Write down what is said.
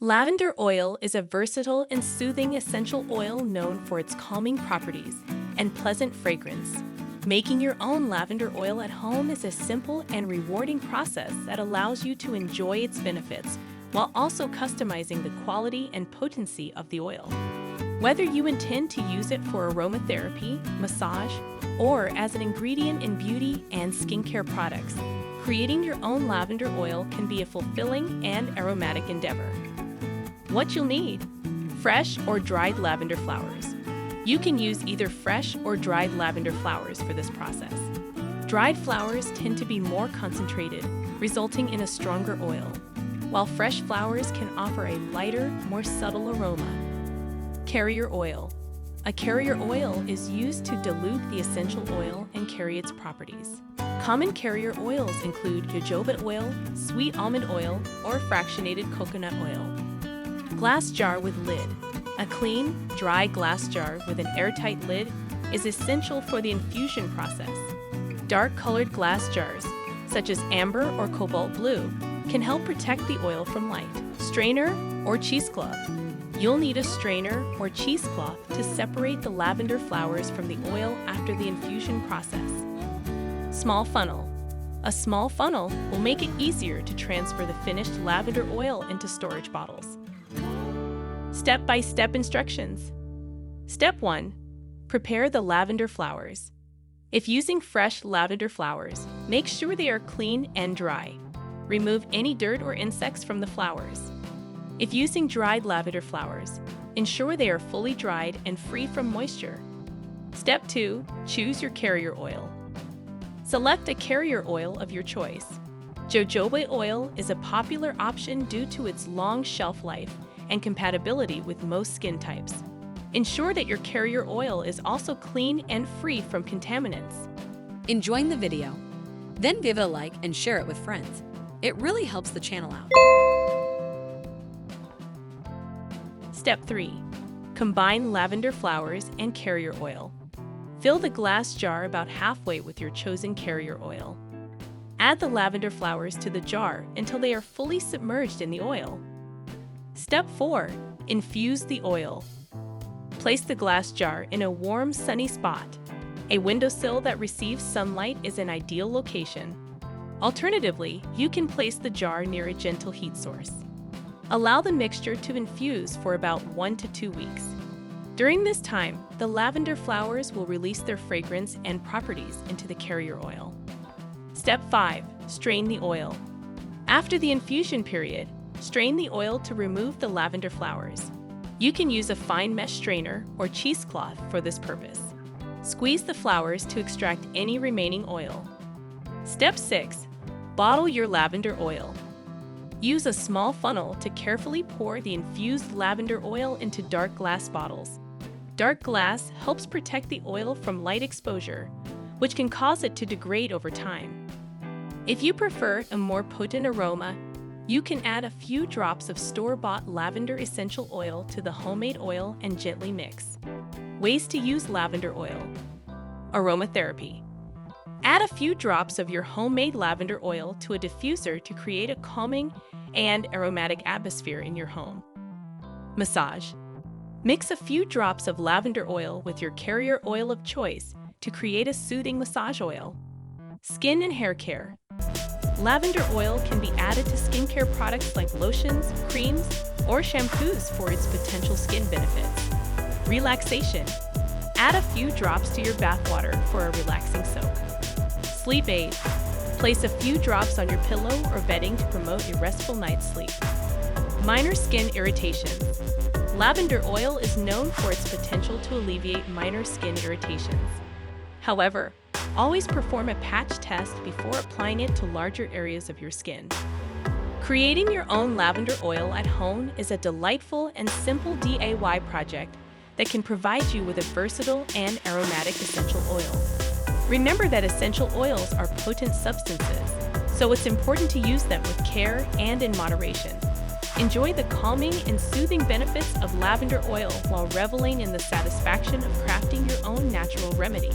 Lavender oil is a versatile and soothing essential oil known for its calming properties and pleasant fragrance. Making your own lavender oil at home is a simple and rewarding process that allows you to enjoy its benefits while also customizing the quality and potency of the oil. Whether you intend to use it for aromatherapy, massage, or as an ingredient in beauty and skincare products, creating your own lavender oil can be a fulfilling and aromatic endeavor. What you'll need: fresh or dried lavender flowers. You can use either fresh or dried lavender flowers for this process. Dried flowers tend to be more concentrated, resulting in a stronger oil, while fresh flowers can offer a lighter, more subtle aroma. Carrier oil. A carrier oil is used to dilute the essential oil and carry its properties. Common carrier oils include jojoba oil, sweet almond oil, or fractionated coconut oil. Glass jar with lid. A clean, dry glass jar with an airtight lid is essential for the infusion process. Dark-colored glass jars, such as amber or cobalt blue, can help protect the oil from light. Strainer or cheesecloth. You'll need a strainer or cheesecloth to separate the lavender flowers from the oil after the infusion process. Small funnel. A small funnel will make it easier to transfer the finished lavender oil into storage bottles. Step-by-step instructions. Step 1. Prepare the lavender flowers. If using fresh lavender flowers, make sure they are clean and dry. Remove any dirt or insects from the flowers. If using dried lavender flowers, ensure they are fully dried and free from moisture. Step 2. Choose your carrier oil. Select a carrier oil of your choice. Jojoba oil is a popular option due to its long shelf life and compatibility with most skin types. Ensure that your carrier oil is also clean and free from contaminants. Enjoying the video? Then give it a like and share it with friends. It really helps the channel out. Step 3. Combine lavender flowers and carrier oil. Fill the glass jar about halfway with your chosen carrier oil. Add the lavender flowers to the jar until they are fully submerged in the oil. Step 4. Infuse the oil. Place the glass jar in a warm, sunny spot. A windowsill that receives sunlight is an ideal location. Alternatively, you can place the jar near a gentle heat source. Allow the mixture to infuse for about 1 to 2 weeks. During this time, the lavender flowers will release their fragrance and properties into the carrier oil. Step 5. Strain the oil. After the infusion period, strain the oil to remove the lavender flowers. You can use a fine mesh strainer or cheesecloth for this purpose. Squeeze the flowers to extract any remaining oil. Step 6. Bottle your lavender oil. Use a small funnel to carefully pour the infused lavender oil into dark glass bottles. Dark glass helps protect the oil from light exposure, which can cause it to degrade over time. If you prefer a more potent aroma, you can add a few drops of store-bought lavender essential oil to the homemade oil and gently mix. Ways to use lavender oil. Aromatherapy. Add a few drops of your homemade lavender oil to a diffuser to create a calming and aromatic atmosphere in your home. Massage. Mix a few drops of lavender oil with your carrier oil of choice to create a soothing massage oil. Skin and hair care. Lavender oil can be added to skincare products like lotions, creams, or shampoos for its potential skin benefits. Relaxation. Add a few drops to your bath water for a relaxing soak. Sleep aid. Place a few drops on your pillow or bedding to promote a restful night's sleep. Minor skin irritations. Lavender oil is known for its potential to alleviate minor skin irritations. However, always perform a patch test before applying it to larger areas of your skin. Creating your own lavender oil at home is a delightful and simple DIY project that can provide you with a versatile and aromatic essential oil. Remember that essential oils are potent substances, so it's important to use them with care and in moderation. Enjoy the calming and soothing benefits of lavender oil while reveling in the satisfaction of crafting your own natural remedy.